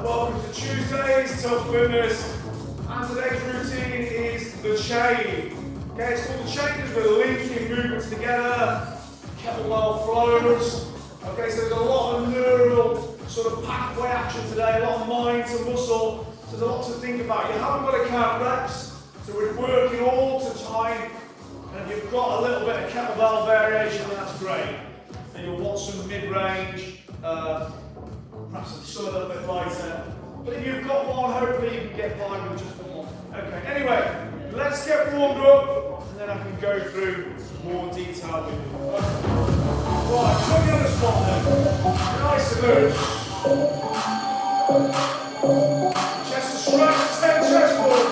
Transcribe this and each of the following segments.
Welcome to Tuesday's Tough Fitness, and today's routine is the chain. Okay, it's called the chain because we're linking movements together, kettlebell flows. Okay, so there's a lot of neural sort of pathway action today, a lot of mind to muscle, so there's a lot to think about. You haven't got to count reps, so we're working all to time, and if you've got a little bit of kettlebell variation, then that's great. And you'll want some mid-range, perhaps some a little bit lighter. But if you've got one, hopefully you can get by with just one. Okay, anyway, let's get warmed up, and then I can go through more detail with you. Right, put me on the spot then. Nice and loose. Chest to stretch, extend chest forward.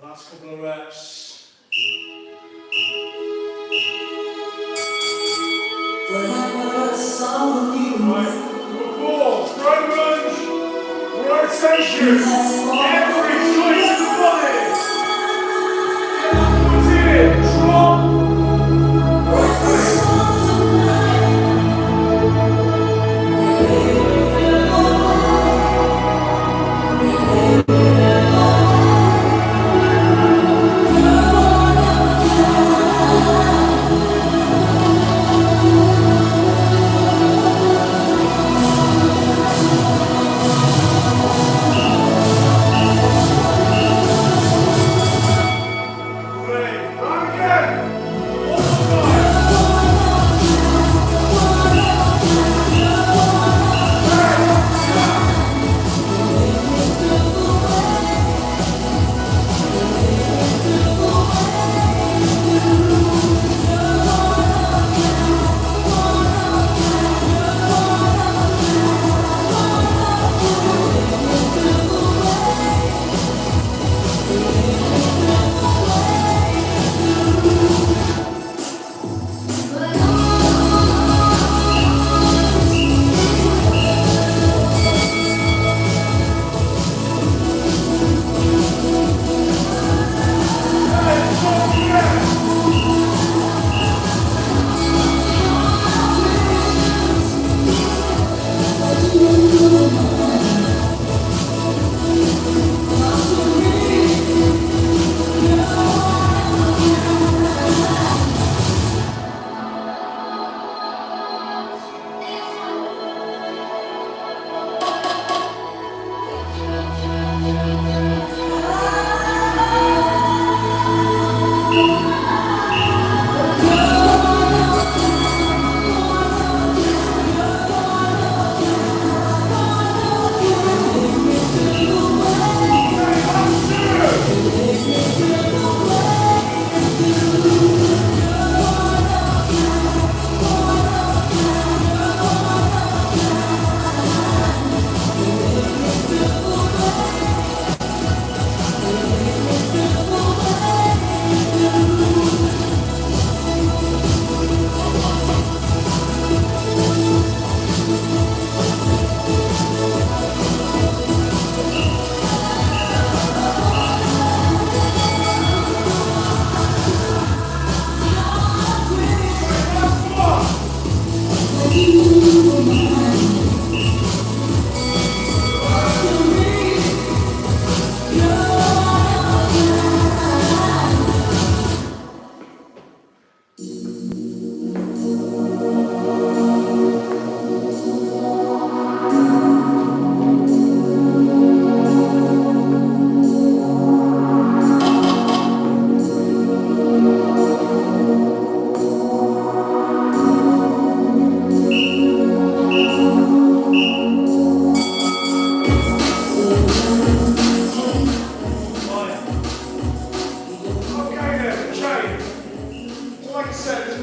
Last couple of reps. Right, four, front lunge, rotation, every joint in the body. Put it in, drop,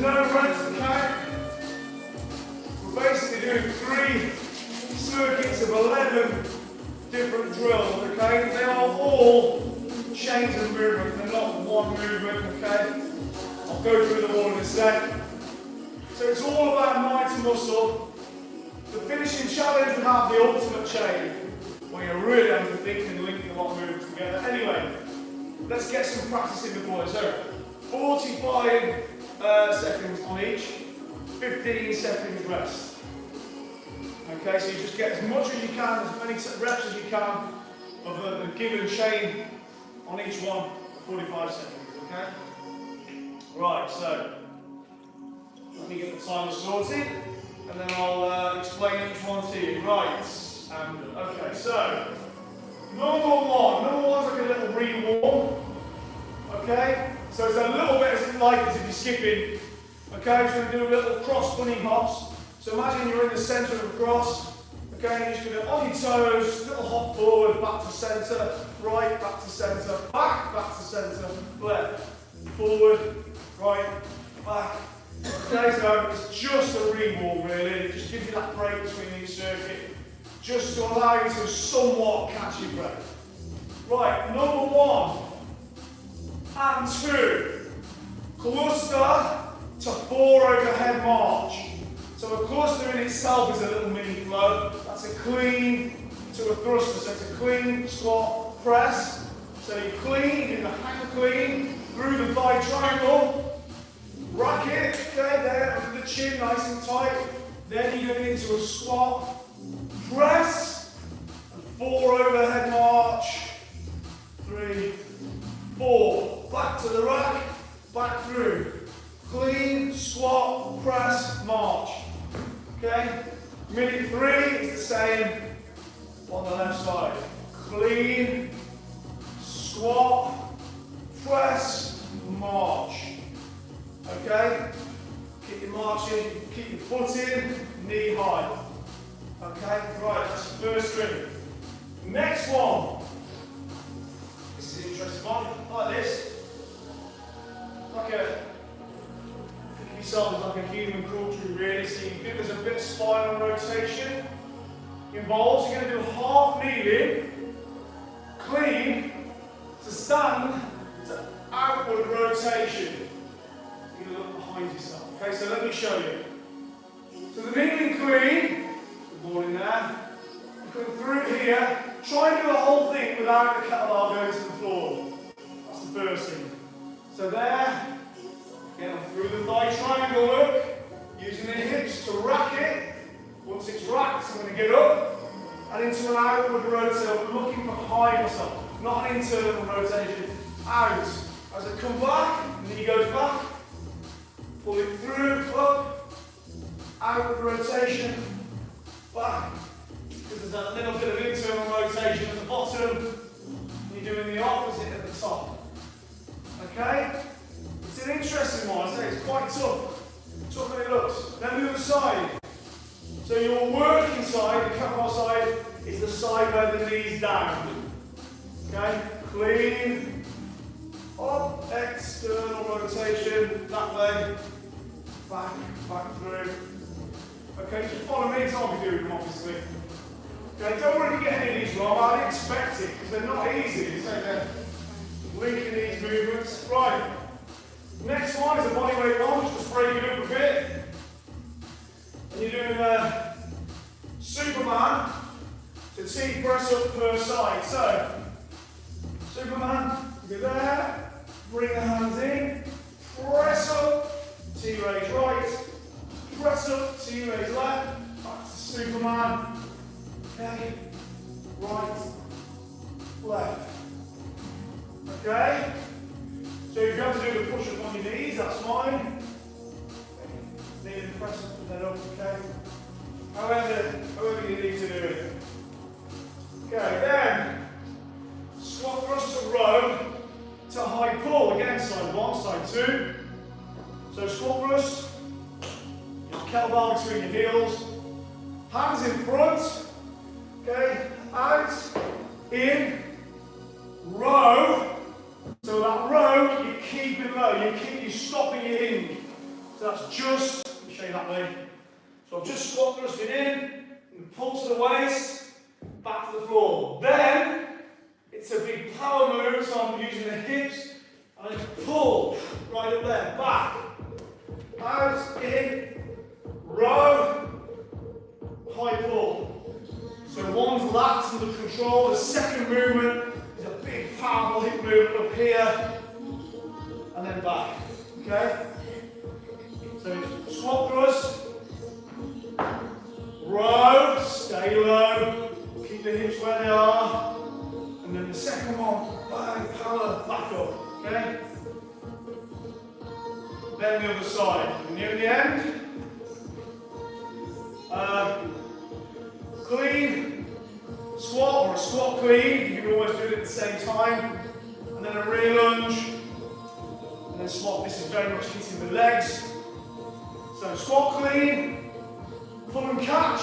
there's no reps to count. We're basically doing 3 circuits of 11 different drills, okay? They are all chains of movement, they're not one movement, okay? I'll go through them all in a sec. So it's all about mind to muscle. The finishing challenge would have the ultimate chain, where you're really having to think and linking a lot of movements together. Anyway, let's get some practice in before this. So, 45 seconds on each, 15 seconds rest. Okay, so you just get as much as you can, as many reps as you can of the given chain on each one for 45 seconds, okay? Right, so let me get the timer sorted and then I'll explain each one to you. Right, okay, so number one's like a little re-warm, okay? So it's a little bit as light as if you're skipping, okay? So we're going to do a little cross bunny hops. So imagine you're in the centre of a cross, okay, you're just going to, on your toes, little hop forward, back to centre, right, back to centre, back to centre, left, forward, right, back. Okay, so it's just a re-warm really, it just gives you that break between each circuit, just to allow you to somewhat catch your breath. Right, number 1 and 2, cluster to 4 overhead march. So a cluster in itself is a little mini flow. That's a clean to a thruster. So it's a clean squat press. So you clean, you do the hand clean through the thigh triangle. Rack it, okay, there under the chin, nice and tight. Then you go into a squat, press, and 4 overhead march. 3, 4. Back to the rack, back through. Clean, squat, press, march. Okay? Minute 3 is the same on the left side. Clean, squat, press, march. Okay? Keep your marching, keep your foot in, knee high. Okay? Right, that's the first string. Next one. This is an interesting one. Like this. Like a yourself like a human culture really, so you can do there's a bit of spinal rotation involved. You're going to do half kneeling, clean, to stand, to outward rotation. You're going to look behind yourself. Okay, so let me show you. So the kneeling clean, the ball in there, you come through here, try and do the whole thing without the kettlebell going to the floor. That's the first thing. So there. Get on through the thigh triangle look, using the hips to rack it. Once it's racked, I'm going to get up and into an outward rotation, looking behind myself, not an internal rotation, out. As I come back, knee goes back, pull it through, up, outward rotation, back. Because there's a little bit of internal rotation at the bottom, you're doing the opposite at the top. Okay? It's an interesting one, I say it's quite tough. Tough when it looks. Then the other side. So your working side, the kettlebell side, is the side where the knee's down. Okay? Clean. Up, external rotation, that leg. Back through. Okay, just follow me as I'll be doing them obviously. Okay, don't worry if you get any of these wrong, I'd expect it, because they're not easy. So they're linking these movements. Right. Next one is a bodyweight one, just to break it up a bit. And you're doing Superman to T press up per side. So, Superman, you go there, bring the hands in, press up, T raise right, press up, T raise left, back to Superman. Okay, right, left. Okay? So if you have to do the push-up on your knees, that's fine. Knee and press up and then up, okay? However you need to do it. Okay, then squat thrust to row to high pull. Again, side 1, side 2. So squat thrust, your kettlebell between your heels, hands in front, okay, out, in, row. So that row, you keep it low, you're stopping your hinge. So that's just, let me show you that way. So I've just squat thrusting in, and pull to the waist, back to the floor. Then, it's a big power move, so I'm using the hips, and I pull right up there, back, out, in, row, high pull. So one's lats under control, the second movement is a big powerful hip movement up here, and then back, okay? So squat thrust, row, stay low, keep the hips where they are, and then the second one, bang, power, back up, okay? Then the other side, and near the end, clean squat or a squat clean, you can always do it at the same time, and then a rear lunge, and then swap. This is very much hitting the legs. So squat clean, pull and catch,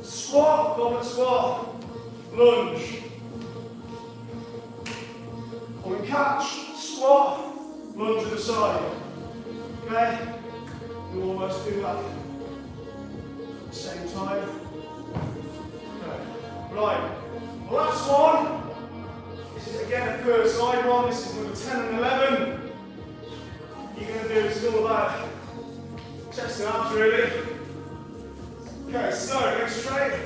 squat, goblet squat, lunge, pull and catch, squat, lunge to the side. Okay? You almost do that at the same time. Okay. Right. The last one. This is again a per side one. This is number 10 and 11. You're going to do it's all about chest and abs really. Okay, so go straight.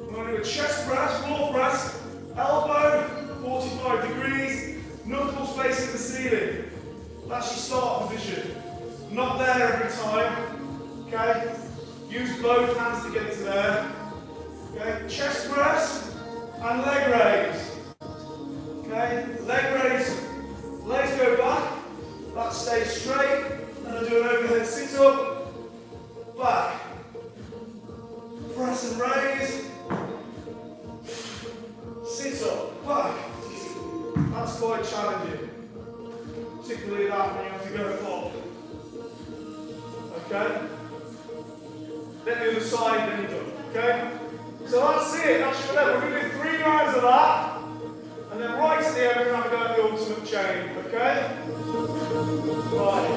I'm going to do a chest press, floor press, elbow 45 degrees, knuckles facing the ceiling. That's your start position. Not there every time. Okay? Use both hands to get to there. Okay? Chest press and leg raise. Okay? Leg raise. Legs go back. That stays straight. And I do an overhead sit up. Back. Press and raise. Sit up. Back. That's quite challenging. Particularly that when you have to go up. Okay? Then the other side, then you're done. Okay? So that's it. That's your level. We're going to do 3 rounds of that. And then right at the end, we're going to have a go at the ultimate chain. Okay? Right.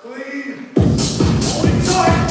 Clean. Hold it tight.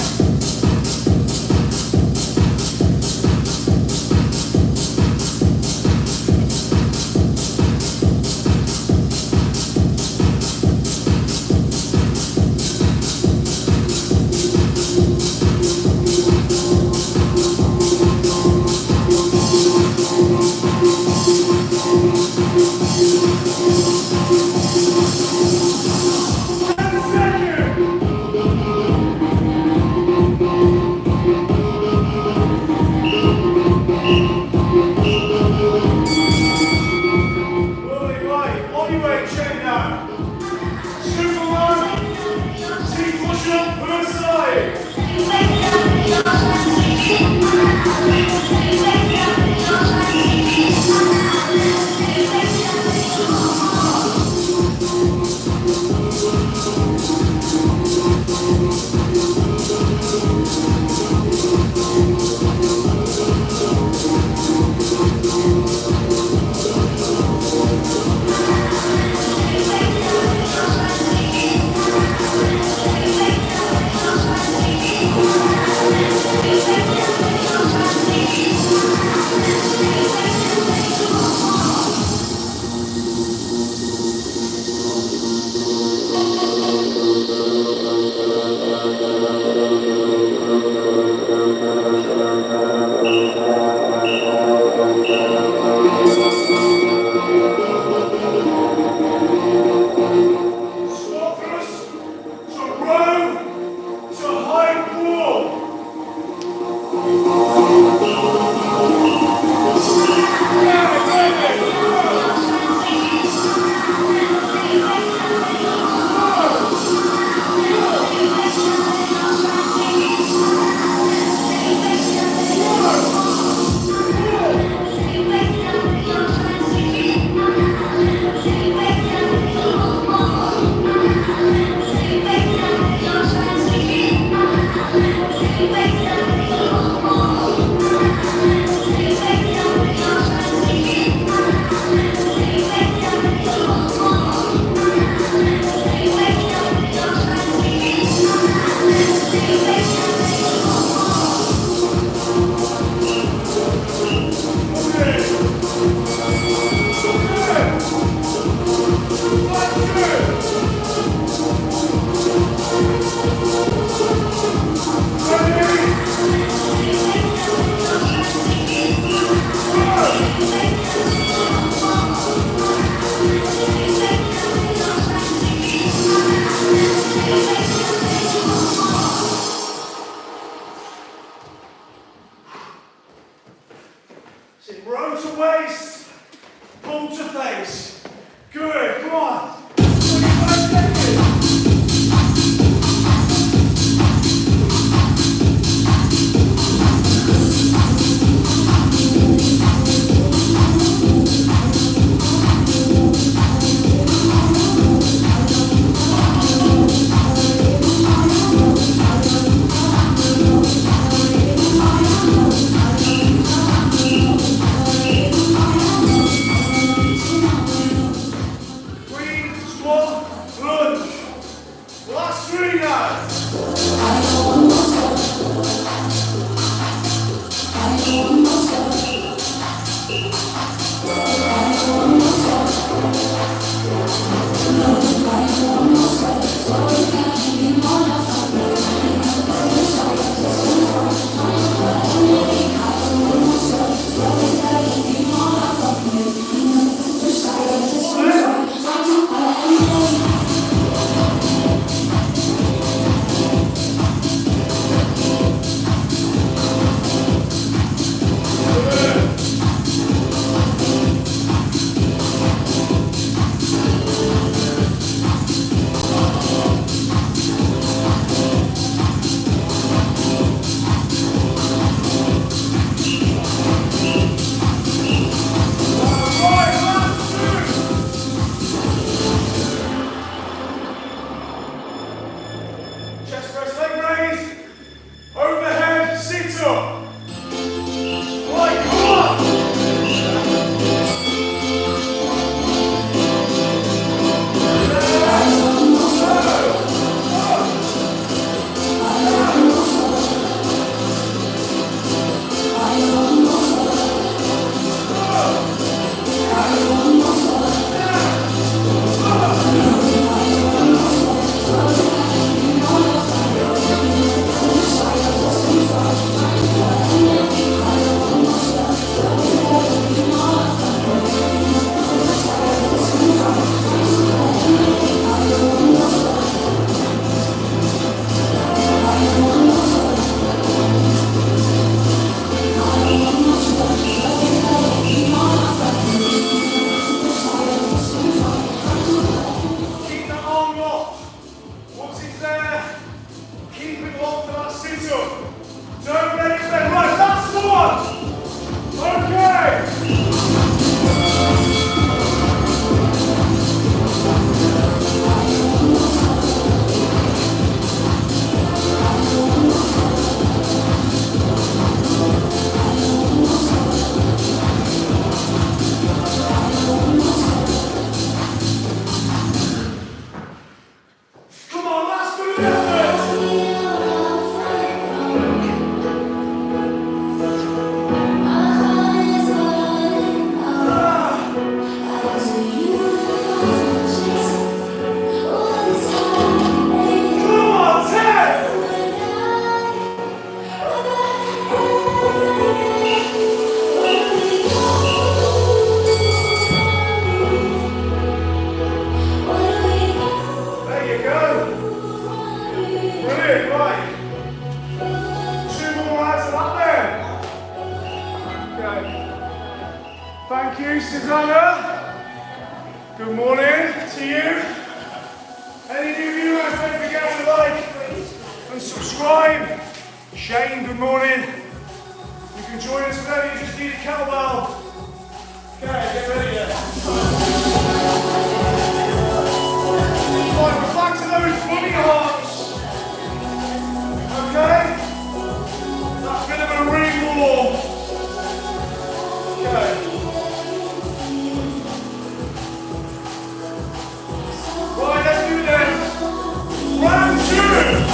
Row to waist, pull to face. Good, come on. 25 seconds. Susanna, good morning to you. Any new viewers, don't forget to like and subscribe. Shane, good morning. You can join us whenever you just need a kettlebell. Okay, get ready then. Right, we're back to those bunny hops. Okay? That bit of a ring wall. Okay. Right, let's do this. Round two.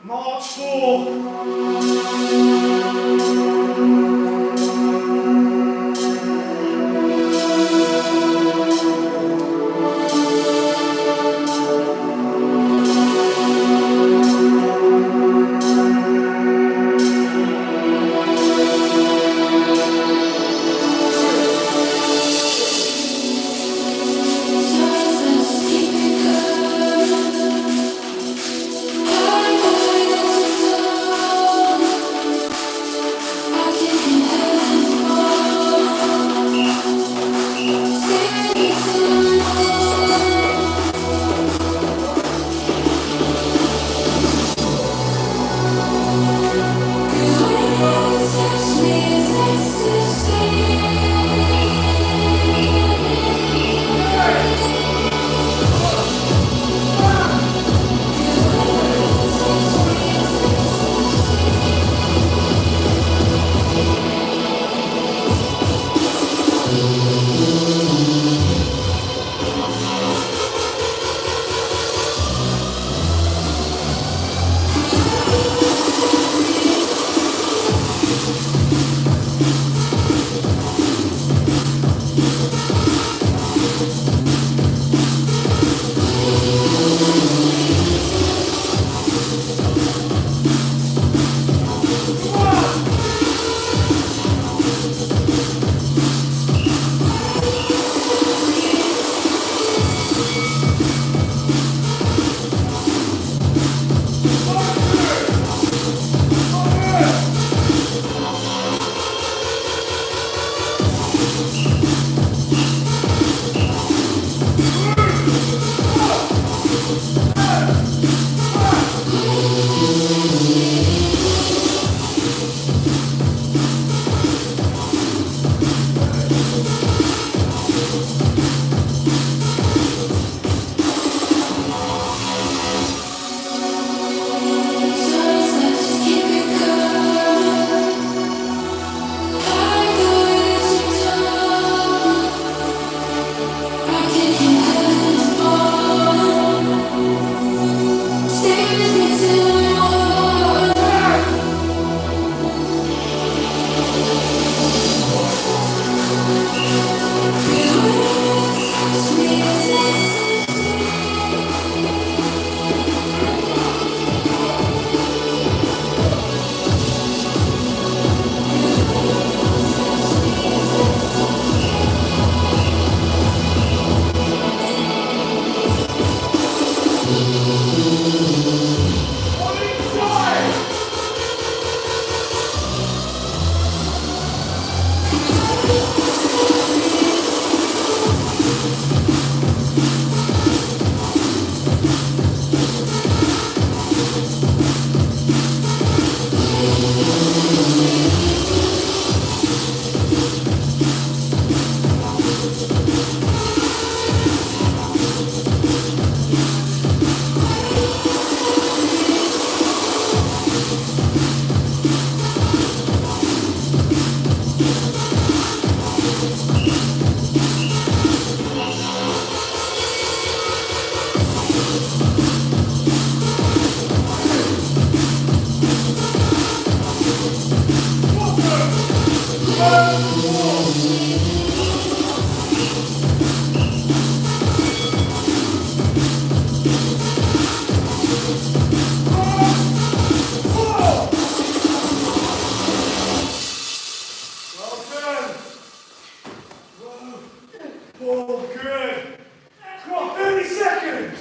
March 4. Oh, good. Come on, 30 seconds.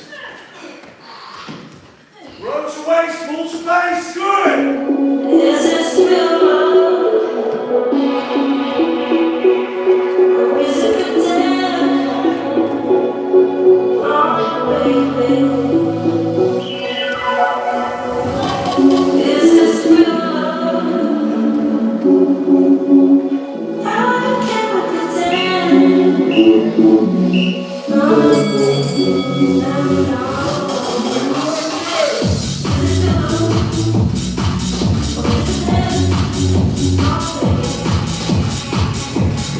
Road to waist, full space, good. Is this real love? Or is it pretend? Oh, baby. Is this real love? How can we pretend? Oh, baby, let me know. Is this real love? Or is it pretend? Oh, baby.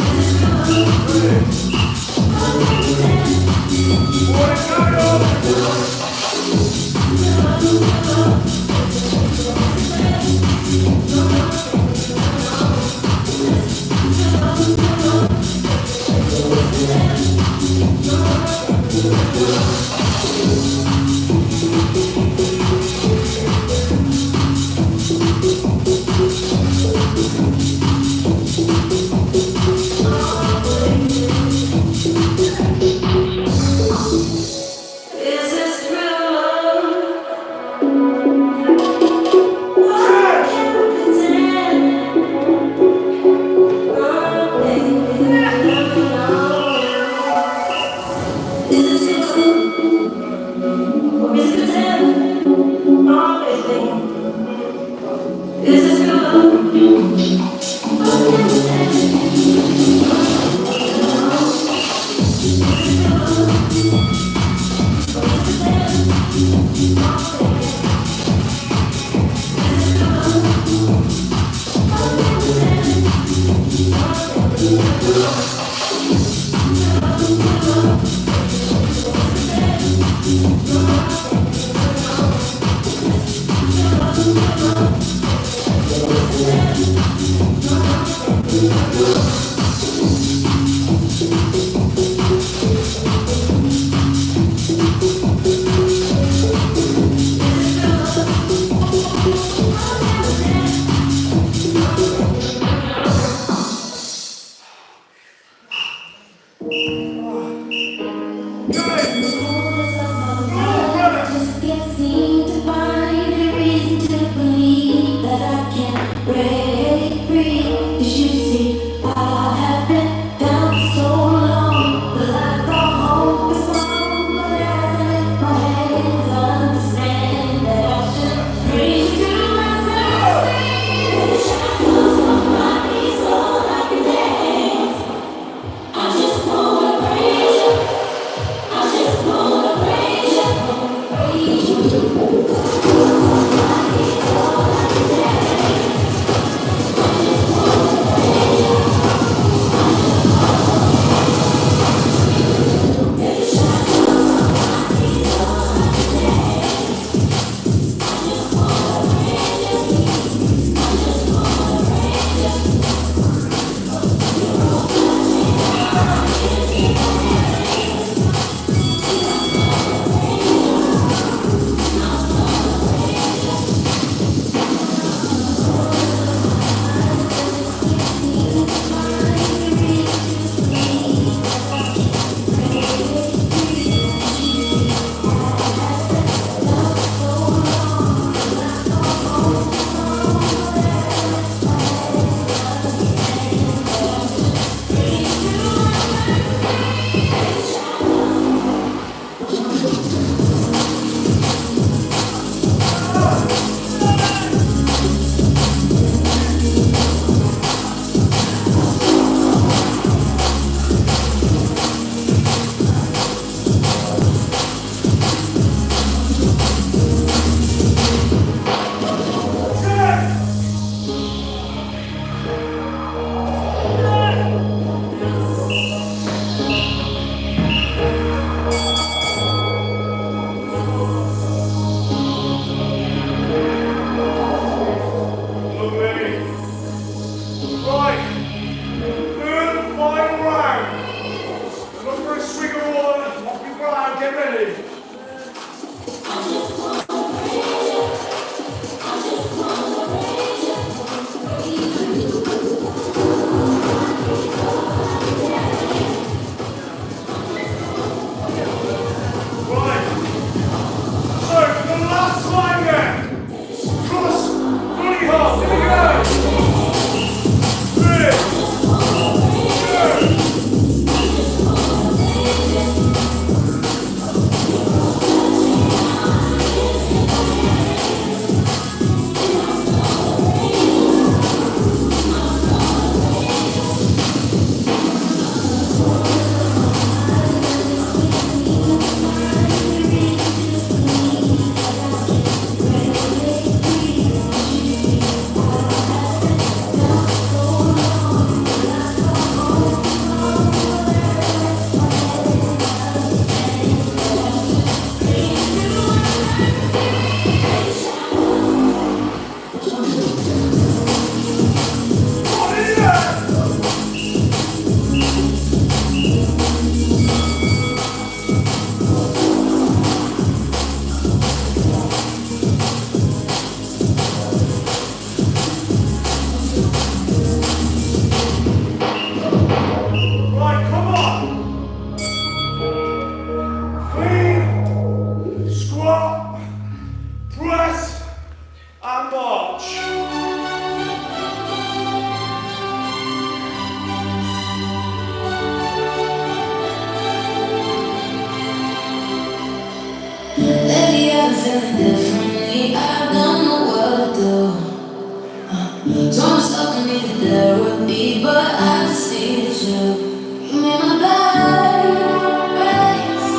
Is this real love? How can we pretend? Is this real love? Why can't we pretend? Oh, baby, let me know. Is this real love? Or is it pretend? Oh, baby, is this real love? Why can't we pretend? Is this real love? Or is it pretend? Oh, baby, is this real love? Why can't we pretend? Oh, just can't seem to find a reason to believe that I can break free. 'Cause you see, I have been down for so long, but I thought hope is gone. But as I lift my hands, I understand that I should breathe to myself. The shackles on my knees, all I can dance. I just wanna praise you. I just wanna praise you. feeling differently. I don't know what to do. So much stuff I need therapy, but I just needed you. You made my body race.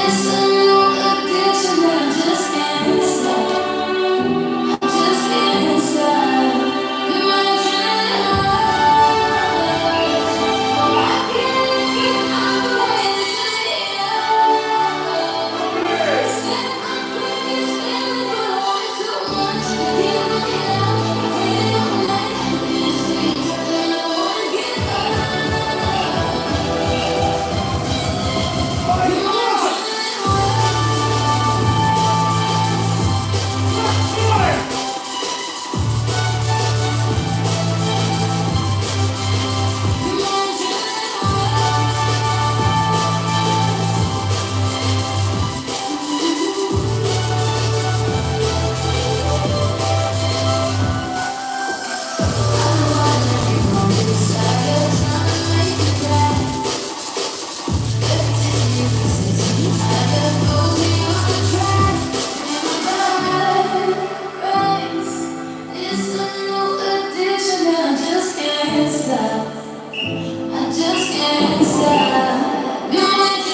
It's a new addiction that I just can't stop. I just can't stop. You might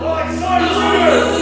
Right, side two.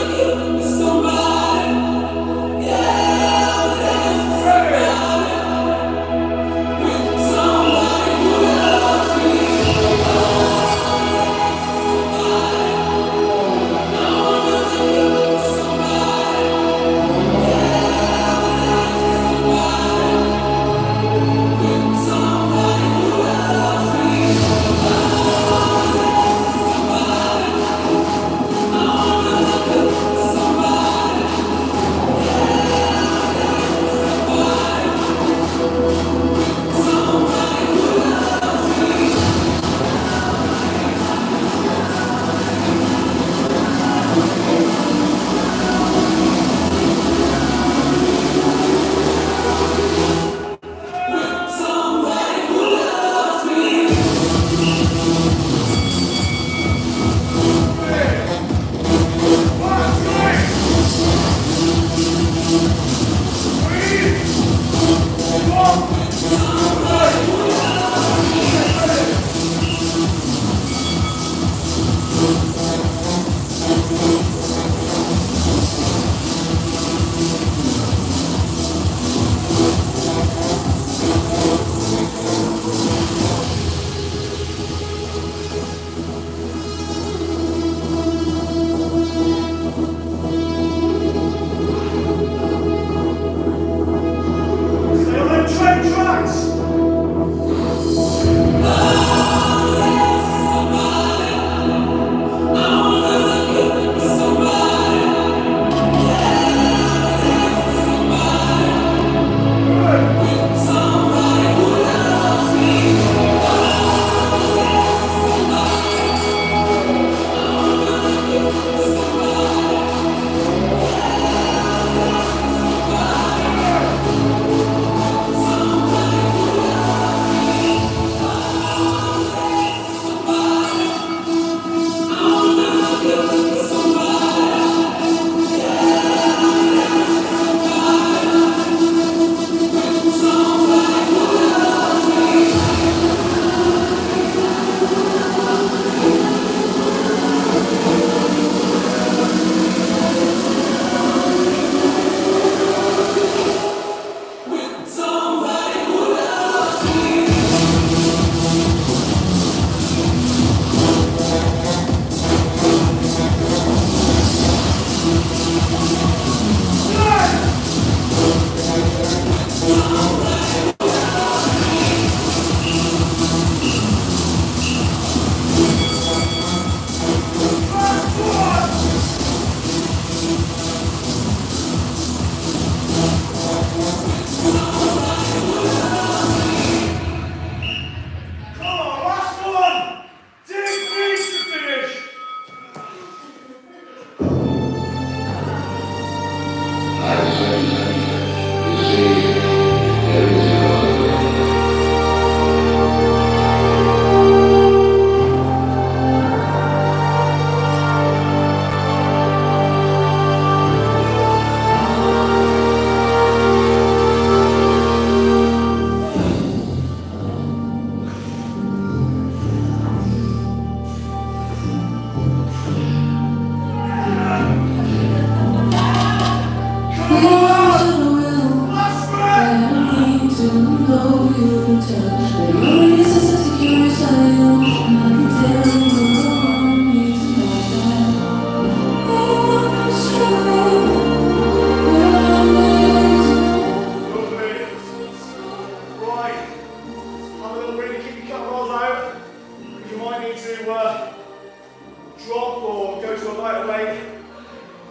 Drop or go to a lighter weight.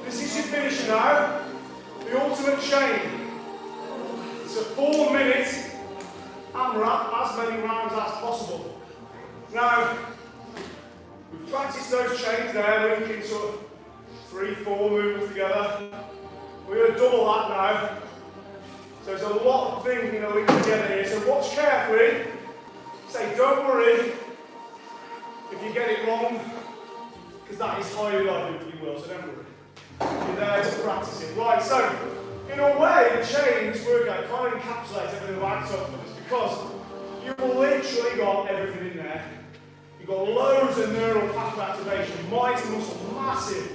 This is your finish now. The ultimate chain. It's a 4 minute AMRAP, as many rounds as possible. Now, we've practiced those chains there, linking sort of 3-4 movements together. We're going to double that now. So there's a lot of things going to link together here. So watch carefully. Say, don't worry if you get it wrong, because that is highly likely that you will, so don't worry. You're there to practice it. Right, so in a way, the chains workout kind of encapsulates everything about something. It's because you've literally got everything in there. You've got loads of neural pathway activation, mighty muscle, massive.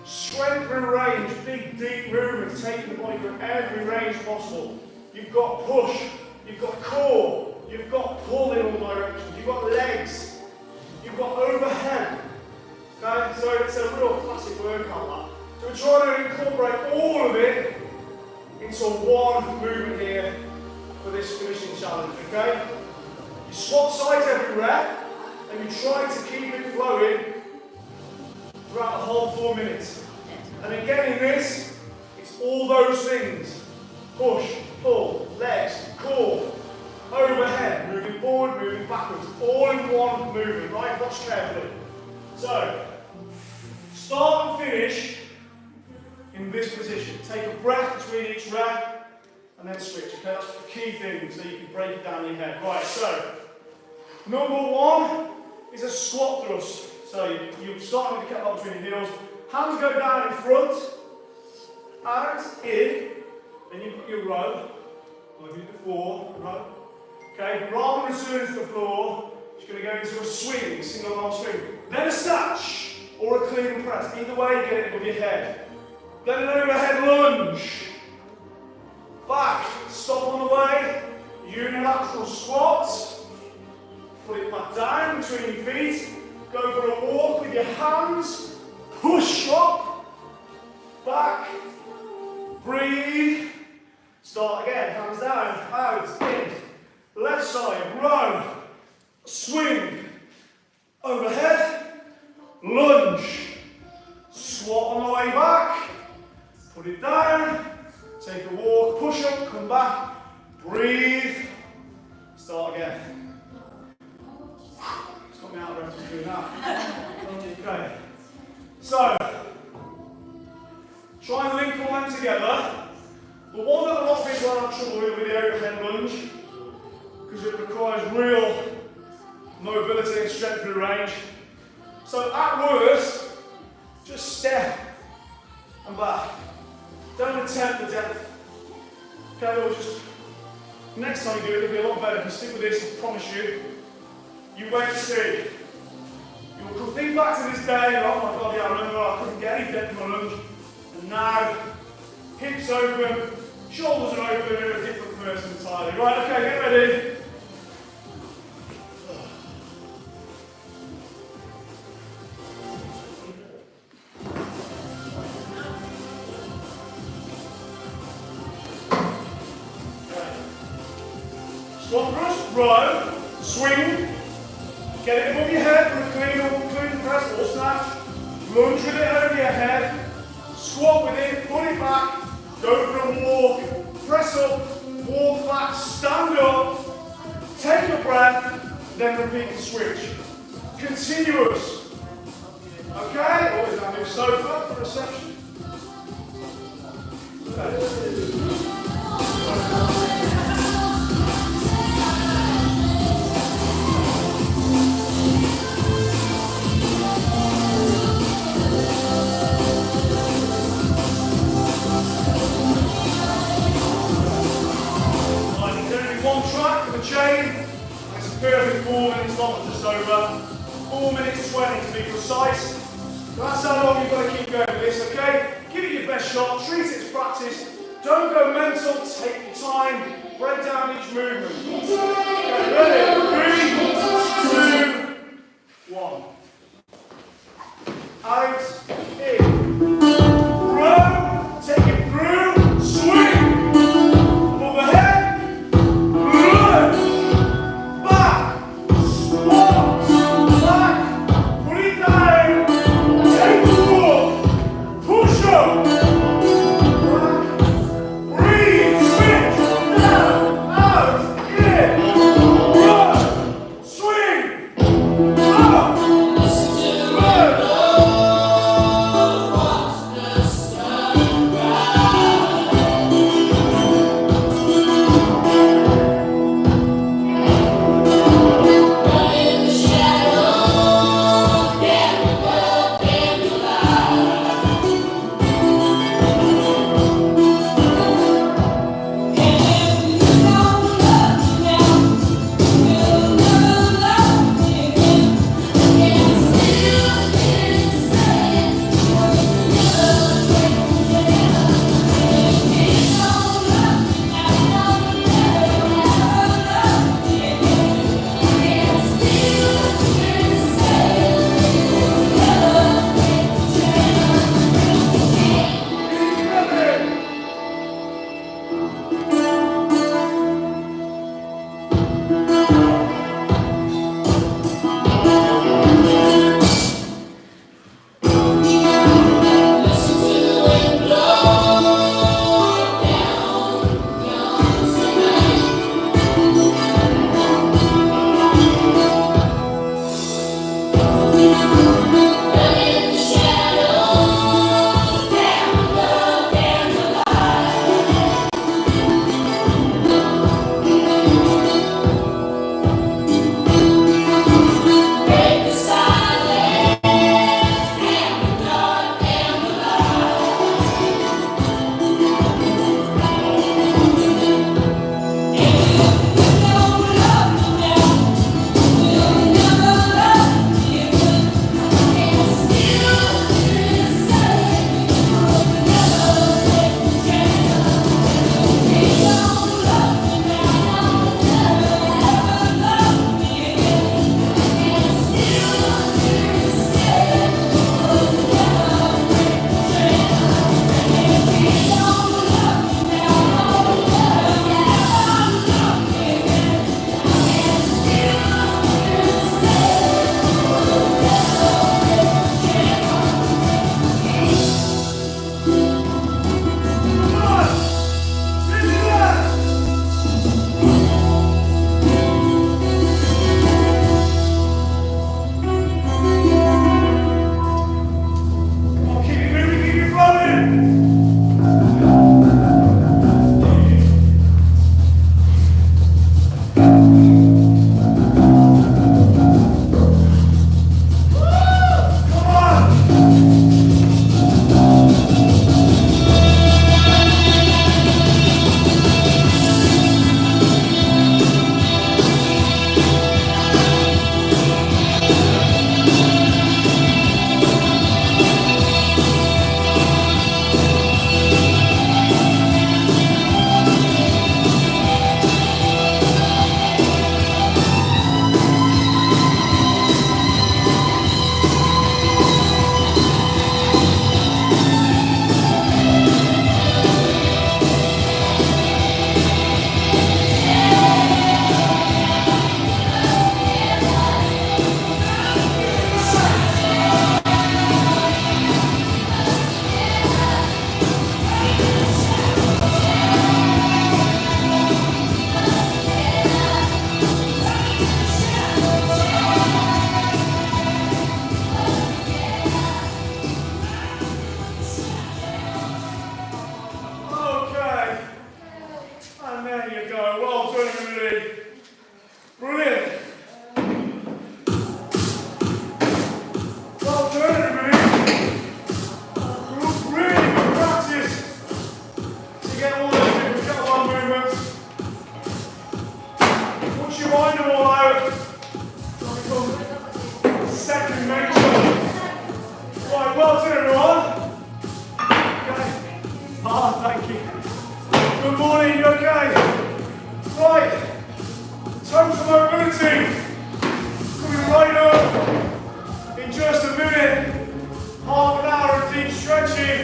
Strength and range, big, deep movements, taking the body from every range possible. You've got push, you've got core, you've got pull in all directions, you've got legs, you've got overhead. Okay, so it's a real classic workout. So we're trying to incorporate all of it into one movement here for this finishing challenge, okay? You swap sides every rep, and you try to keep it flowing throughout the whole 4 minutes. And again in this, it's all those things. Push, pull, legs, core, overhead, moving forward, moving backwards, all in one movement, right? Watch carefully. So, start and finish in this position. Take a breath between each rep, and then switch, okay? That's the key thing, so you can break it down in your head. Right, so, number one is a squat thrust. So you start with the kettlebell between your heels, hands go down in front, out, in, then you put your row, like we did before, row. Okay, rather than returning to the floor, you're going to go into a swing, single arm swing. Then a snatch, or a clean and press. Either way, you get it with your head. Then an overhead lunge. Back, stop on the way, unilateral squats. Put it back down between your feet. Go for a walk with your hands. Push up. Back. Breathe. Start again. Hands down. Out. In. Left side. Row. Swing. Overhead. Lunge. Squat on the way back. Put it down. Take a walk. Push up. Come back. Breathe. Start again. Out of breath just doing that. Okay. So, try and link all them together. The one that a lot of people have trouble with the overhead lunge, because it requires real mobility and strength through range. So at worst, just step and back. Don't attempt the depth. Okay, or just next time you do it, it'll be a lot better. If you stick with this, I promise you. You wait to see. You'll think back to this day, oh my god, yeah, I remember I couldn't get any depth in my lunge. And now, hips open, shoulders are open, you're a different person entirely. Right, okay, get ready. Squat thrust, row, swing. Get it above your head for a clean press or snatch. Lunge with it over your head. Squat with it, put it back. Go for a walk. Press up, walk back, stand up. Take a breath, then repeat the switch. Continuous. Okay? Always have your sofa for reception. Okay. Chain, it's a perfect 4 minutes long, just over 4 minutes 20 to be precise. That's how long you've got to keep going with this, okay? Give it your best shot, treat it as practice. Don't go mental, take your time, break down each movement. Okay, ready? 3, 2, 1. Out, in. Row, take it through, swing. total mobility coming right up in just a minute. Half an hour of deep stretching.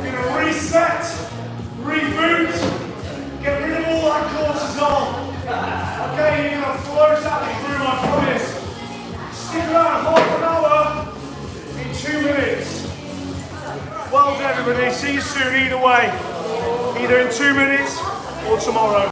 We're going to reset, reboot, get rid of all that cortisol. Okay, you're going to float out the room, I promise. Stick around half an hour in 2 minutes. Well done everybody, see you soon either way. Either in 2 minutes or tomorrow.